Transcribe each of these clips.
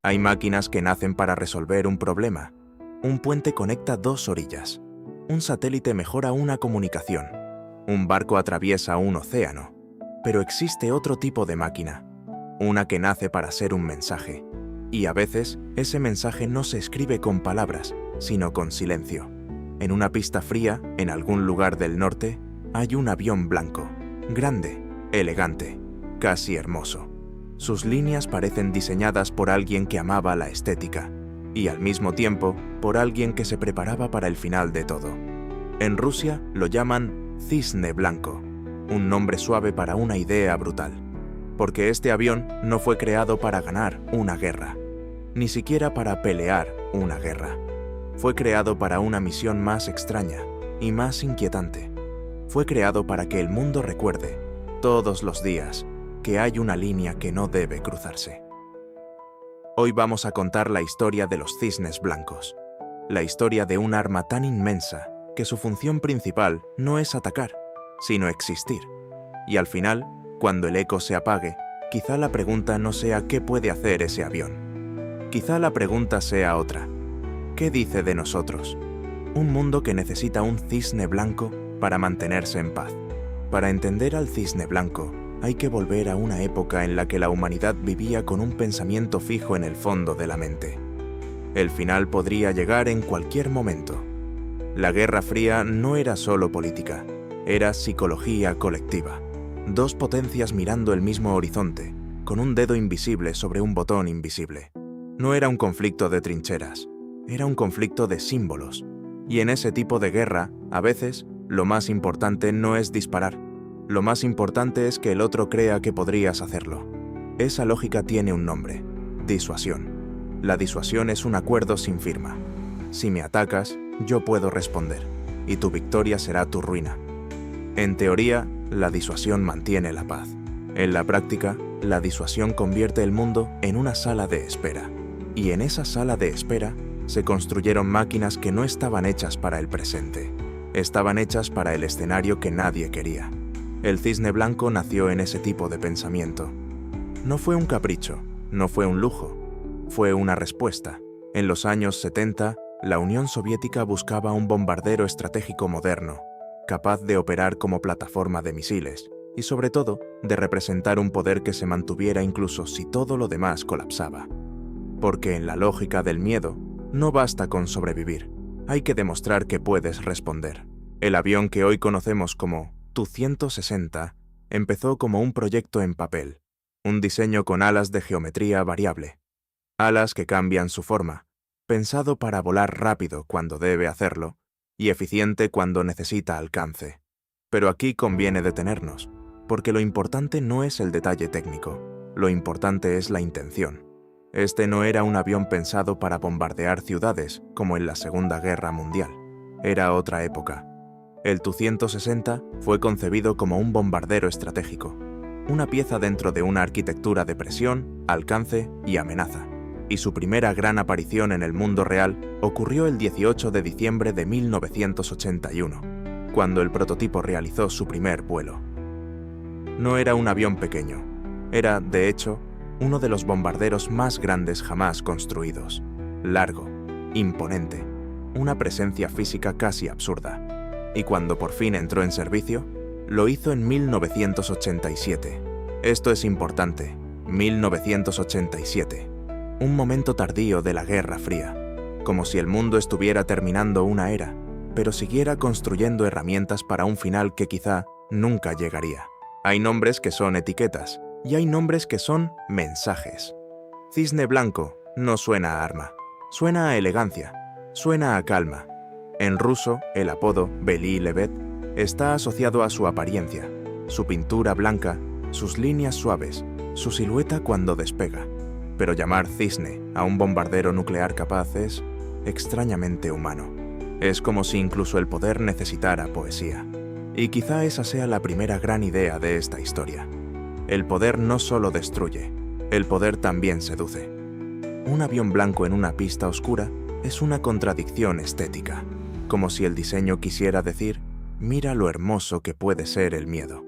Hay máquinas que nacen para resolver un problema. Un puente conecta dos orillas. Un satélite mejora una comunicación. Un barco atraviesa un océano. Pero existe otro tipo de máquina. Una que nace para ser un mensaje. Y a veces, ese mensaje no se escribe con palabras, sino con silencio. En una pista fría, en algún lugar del norte, hay un avión blanco. Grande, elegante, casi hermoso. Sus líneas parecen diseñadas por alguien que amaba la estética, y al mismo tiempo por alguien que se preparaba para el final de todo. En Rusia lo llaman Cisne Blanco, un nombre suave para una idea brutal, porque este avión no fue creado para ganar una guerra, ni siquiera para pelear una guerra. Fue creado para una misión más extraña y más inquietante. Fue creado para que el mundo recuerde, todos los días, que hay una línea que no debe cruzarse. Hoy vamos a contar la historia de los cisnes blancos, la historia de un arma tan inmensa que su función principal no es atacar, sino existir. Y al final, cuando el eco se apague, quizá la pregunta no sea ¿qué puede hacer ese avión? Quizá la pregunta sea otra. ¿Qué dice de nosotros? Un mundo que necesita un cisne blanco para mantenerse en paz. Para entender al cisne blanco, hay que volver a una época en la que la humanidad vivía con un pensamiento fijo en el fondo de la mente. El final podría llegar en cualquier momento. La Guerra Fría no era solo política, era psicología colectiva. Dos potencias mirando el mismo horizonte, con un dedo invisible sobre un botón invisible. No era un conflicto de trincheras, era un conflicto de símbolos. Y en ese tipo de guerra, a veces, lo más importante no es disparar. Lo más importante es que el otro crea que podrías hacerlo. Esa lógica tiene un nombre: disuasión. La disuasión es un acuerdo sin firma. Si me atacas, yo puedo responder, y tu victoria será tu ruina. En teoría, la disuasión mantiene la paz. En la práctica, la disuasión convierte el mundo en una sala de espera. Y en esa sala de espera se construyeron máquinas que no estaban hechas para el presente. Estaban hechas para el escenario que nadie quería. El cisne blanco nació en ese tipo de pensamiento. No fue un capricho, no fue un lujo, fue una respuesta. En los años 70, la Unión Soviética buscaba un bombardero estratégico moderno, capaz de operar como plataforma de misiles y, sobre todo, de representar un poder que se mantuviera incluso si todo lo demás colapsaba. Porque en la lógica del miedo, no basta con sobrevivir, hay que demostrar que puedes responder. El avión que hoy conocemos como Tu-160 empezó como un proyecto en papel, un diseño con alas de geometría variable, alas que cambian su forma, pensado para volar rápido cuando debe hacerlo y eficiente cuando necesita alcance. Pero aquí conviene detenernos, porque lo importante no es el detalle técnico, lo importante es la intención. Este no era un avión pensado para bombardear ciudades como en la Segunda Guerra Mundial, era otra época. El Tu-160 fue concebido como un bombardero estratégico, una pieza dentro de una arquitectura de presión, alcance y amenaza. Y su primera gran aparición en el mundo real ocurrió el 18 de diciembre de 1981, cuando el prototipo realizó su primer vuelo. No era un avión pequeño, era, de hecho, uno de los bombarderos más grandes jamás construidos. Largo, imponente, una presencia física casi absurda. Y cuando por fin entró en servicio, lo hizo en 1987. Esto es importante, 1987. Un momento tardío de la Guerra Fría, como si el mundo estuviera terminando una era, pero siguiera construyendo herramientas para un final que quizá nunca llegaría. Hay nombres que son etiquetas, y hay nombres que son mensajes. Cisne blanco no suena a arma, suena a elegancia, suena a calma. En ruso, el apodo Beli Levet está asociado a su apariencia, su pintura blanca, sus líneas suaves, su silueta cuando despega. Pero llamar cisne a un bombardero nuclear capaz es extrañamente humano. Es como si incluso el poder necesitara poesía. Y quizá esa sea la primera gran idea de esta historia. El poder no solo destruye, el poder también seduce. Un avión blanco en una pista oscura es una contradicción estética, como si el diseño quisiera decir, mira lo hermoso que puede ser el miedo.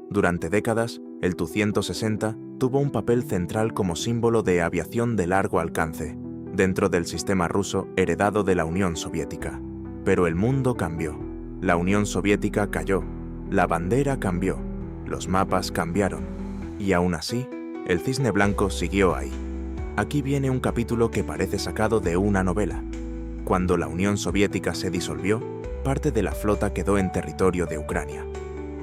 Durante décadas, el Tu-160 tuvo un papel central como símbolo de aviación de largo alcance, dentro del sistema ruso heredado de la Unión Soviética. Pero el mundo cambió. La Unión Soviética cayó. La bandera cambió. Los mapas cambiaron. Y aún así, el cisne blanco siguió ahí. Aquí viene un capítulo que parece sacado de una novela. Cuando la Unión Soviética se disolvió, parte de la flota quedó en territorio de Ucrania.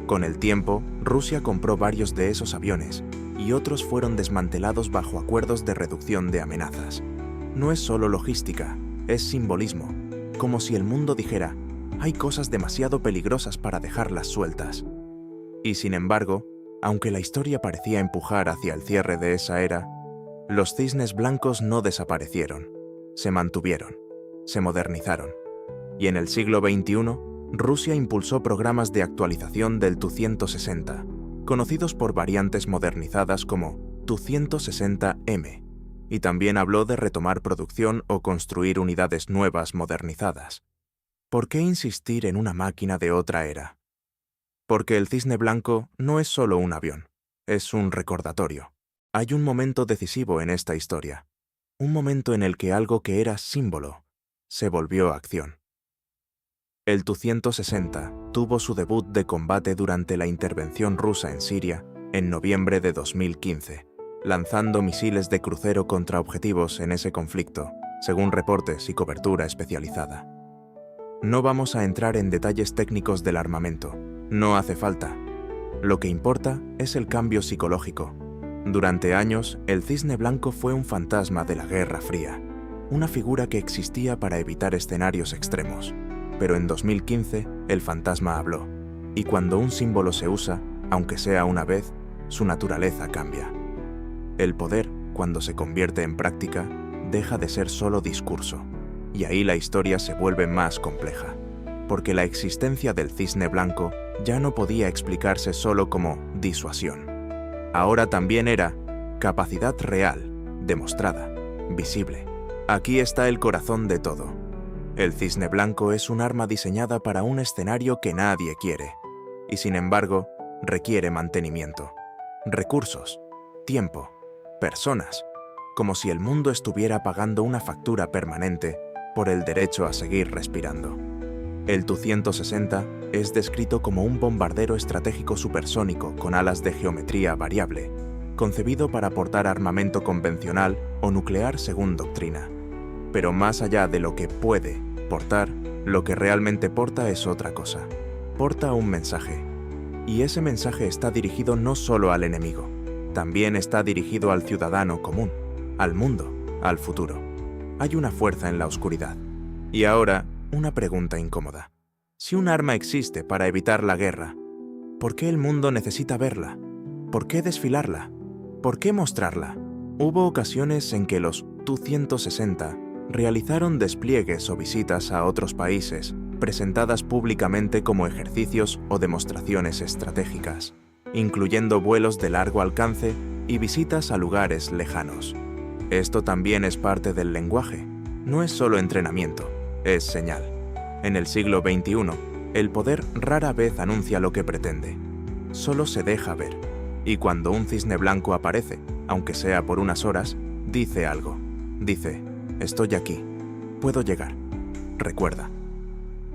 Con el tiempo, Rusia compró varios de esos aviones y otros fueron desmantelados bajo acuerdos de reducción de amenazas. No es solo logística, es simbolismo, como si el mundo dijera, hay cosas demasiado peligrosas para dejarlas sueltas. Y sin embargo, aunque la historia parecía empujar hacia el cierre de esa era, los cisnes blancos no desaparecieron, se mantuvieron, se modernizaron. Y en el siglo XXI, Rusia impulsó programas de actualización del Tu-160, conocidos por variantes modernizadas como Tu-160M, y también habló de retomar producción o construir unidades nuevas modernizadas. ¿Por qué insistir en una máquina de otra era? Porque el cisne blanco no es solo un avión, es un recordatorio. Hay un momento decisivo en esta historia, un momento en el que algo que era símbolo se volvió acción. El Tu-160 tuvo su debut de combate durante la intervención rusa en Siria en noviembre de 2015, lanzando misiles de crucero contra objetivos en ese conflicto, según reportes y cobertura especializada. No vamos a entrar en detalles técnicos del armamento, no hace falta. Lo que importa es el cambio psicológico. Durante años, el cisne blanco fue un fantasma de la Guerra Fría, una figura que existía para evitar escenarios extremos. Pero en 2015, el fantasma habló, y cuando un símbolo se usa, aunque sea una vez, su naturaleza cambia. El poder, cuando se convierte en práctica, deja de ser solo discurso, y ahí la historia se vuelve más compleja, porque la existencia del cisne blanco ya no podía explicarse solo como disuasión. Ahora también era capacidad real, demostrada, visible. Aquí está el corazón de todo. El cisne blanco es un arma diseñada para un escenario que nadie quiere, y sin embargo, requiere mantenimiento, recursos, tiempo, personas, como si el mundo estuviera pagando una factura permanente por el derecho a seguir respirando. El Tu-160 es descrito como un bombardero estratégico supersónico con alas de geometría variable, concebido para portar armamento convencional o nuclear según doctrina. Pero más allá de lo que puede portar, lo que realmente porta es otra cosa. Porta un mensaje. Y ese mensaje está dirigido no solo al enemigo, también está dirigido al ciudadano común, al mundo, al futuro. Hay una fuerza en la oscuridad. Y ahora, una pregunta incómoda. Si un arma existe para evitar la guerra, ¿por qué el mundo necesita verla? ¿Por qué desfilarla? ¿Por qué mostrarla? Hubo ocasiones en que los Tu-160 realizaron despliegues o visitas a otros países, presentadas públicamente como ejercicios o demostraciones estratégicas, incluyendo vuelos de largo alcance y visitas a lugares lejanos. Esto también es parte del lenguaje. No es solo entrenamiento, es señal. En el siglo XXI, el poder rara vez anuncia lo que pretende. Solo se deja ver. Y cuando un cisne blanco aparece, aunque sea por unas horas, dice algo. Dice, estoy aquí, puedo llegar. Recuerda.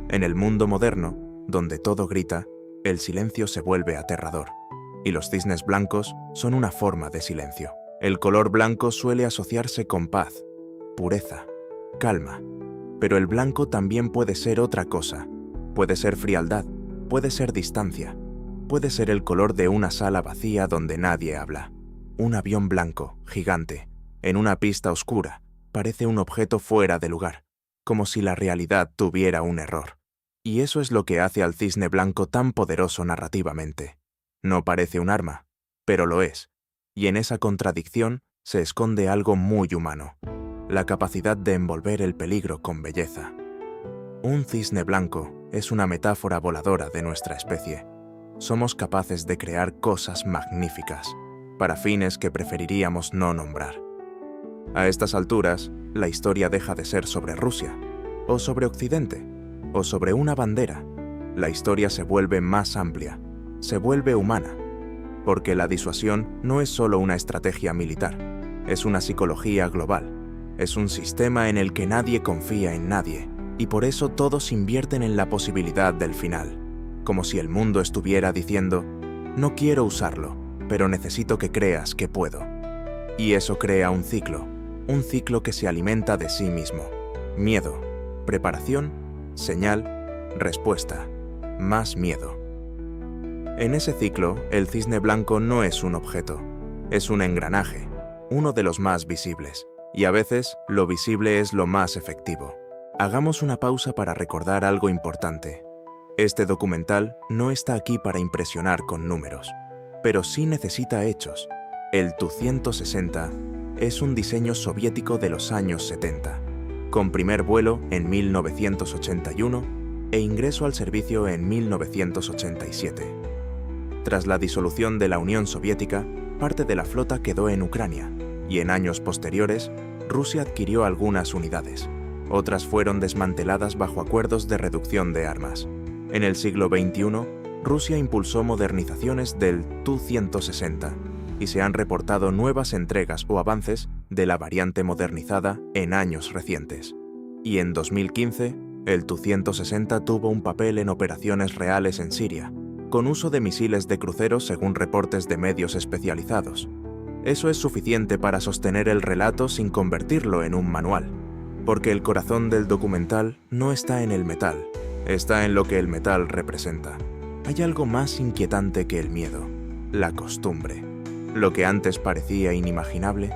En el mundo moderno, donde todo grita, el silencio se vuelve aterrador. Y los cisnes blancos son una forma de silencio. El color blanco suele asociarse con paz, pureza, calma. Pero el blanco también puede ser otra cosa. Puede ser frialdad, puede ser distancia, puede ser el color de una sala vacía donde nadie habla. Un avión blanco, gigante, en una pista oscura, parece un objeto fuera de lugar, como si la realidad tuviera un error. Y eso es lo que hace al cisne blanco tan poderoso narrativamente. No parece un arma, pero lo es. Y en esa contradicción se esconde algo muy humano, la capacidad de envolver el peligro con belleza. Un cisne blanco es una metáfora voladora de nuestra especie. Somos capaces de crear cosas magníficas, para fines que preferiríamos no nombrar. A estas alturas, la historia deja de ser sobre Rusia, o sobre Occidente, o sobre una bandera. La historia se vuelve más amplia, se vuelve humana. porque la disuasión no es solo una estrategia militar, es una psicología global, es un sistema en el que nadie confía en nadie, y por eso todos invierten en la posibilidad del final, como si el mundo estuviera diciendo, no quiero usarlo, pero necesito que creas que puedo. Y eso crea un ciclo que se alimenta de sí mismo. Miedo, preparación, señal, respuesta, más miedo. En ese ciclo, el cisne blanco no es un objeto, es un engranaje, uno de los más visibles, y a veces lo visible es lo más efectivo. Hagamos una pausa para recordar algo importante. Este documental no está aquí para impresionar con números, pero sí necesita hechos. El Tu-160 es un diseño soviético de los años 70, con primer vuelo en 1981 e ingreso al servicio en 1987. Tras la disolución de la Unión Soviética, parte de la flota quedó en Ucrania, y en años posteriores, Rusia adquirió algunas unidades. Otras fueron desmanteladas bajo acuerdos de reducción de armas. En el siglo XXI, Rusia impulsó modernizaciones del Tu-160 y se han reportado nuevas entregas o avances de la variante modernizada en años recientes. Y en 2015, el Tu-160 tuvo un papel en operaciones reales en Siria, con uso de misiles de crucero según reportes de medios especializados. Eso es suficiente para sostener el relato sin convertirlo en un manual, porque el corazón del documental no está en el metal, está en lo que el metal representa. Hay algo más inquietante que el miedo, la costumbre. Lo que antes parecía inimaginable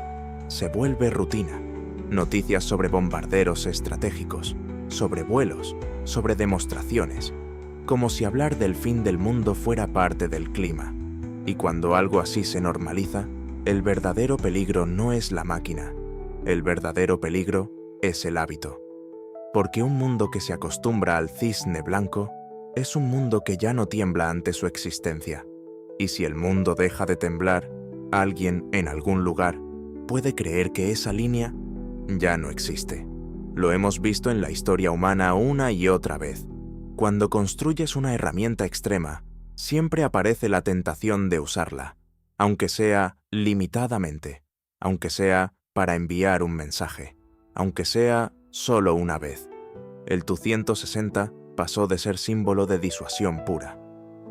se vuelve rutina. Noticias sobre bombarderos estratégicos, sobre vuelos, sobre demostraciones, como si hablar del fin del mundo fuera parte del clima. Y cuando algo así se normaliza, el verdadero peligro no es la máquina, el verdadero peligro es el hábito. Porque un mundo que se acostumbra al cisne blanco es un mundo que ya no tiembla ante su existencia. Y si el mundo deja de temblar, alguien en algún lugar puede creer que esa línea ya no existe. Lo hemos visto en la historia humana una y otra vez. Cuando construyes una herramienta extrema, siempre aparece la tentación de usarla, aunque sea limitadamente, aunque sea para enviar un mensaje, aunque sea solo una vez. El Tu-160 pasó de ser símbolo de disuasión pura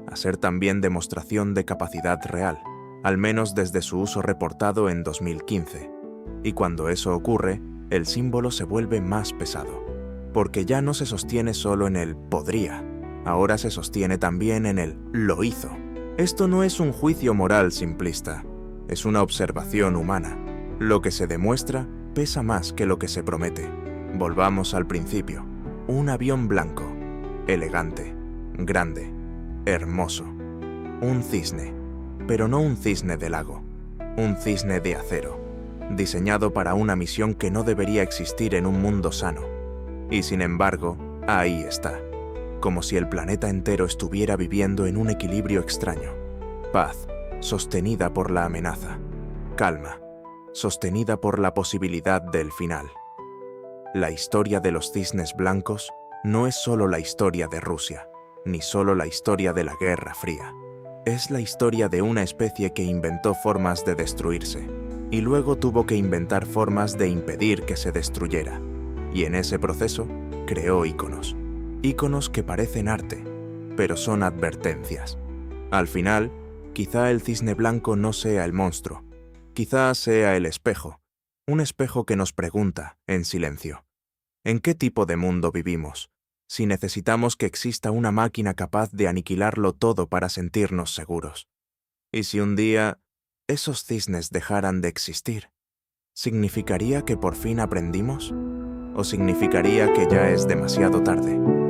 a ser también demostración de capacidad real, al menos desde su uso reportado en 2015. Y cuando eso ocurre, el símbolo se vuelve más pesado, porque ya no se sostiene solo en el podría, ahora se sostiene también en el lo hizo. Esto no es un juicio moral simplista, es una observación humana. Lo que se demuestra pesa más que lo que se promete. Volvamos al principio. Un avión blanco, elegante, grande, hermoso. Un cisne, pero no un cisne de lago, un cisne de acero, diseñado para una misión que no debería existir en un mundo sano. Y sin embargo, ahí está, como si el planeta entero estuviera viviendo en un equilibrio extraño. Paz, sostenida por la amenaza. Calma, sostenida por la posibilidad del final. La historia de los cisnes blancos no es solo la historia de Rusia, ni solo la historia de la Guerra Fría. Es la historia de una especie que inventó formas de destruirse, y luego tuvo que inventar formas de impedir que se destruyera. Y en ese proceso creó íconos. Íconos que parecen arte, pero son advertencias. Al final, quizá el cisne blanco no sea el monstruo, quizá sea el espejo, un espejo que nos pregunta, en silencio, ¿en qué tipo de mundo vivimos? Si necesitamos que exista una máquina capaz de aniquilarlo todo para sentirnos seguros. Y si un día esos cisnes dejaran de existir, ¿significaría que por fin aprendimos? ¿O significaría que ya es demasiado tarde?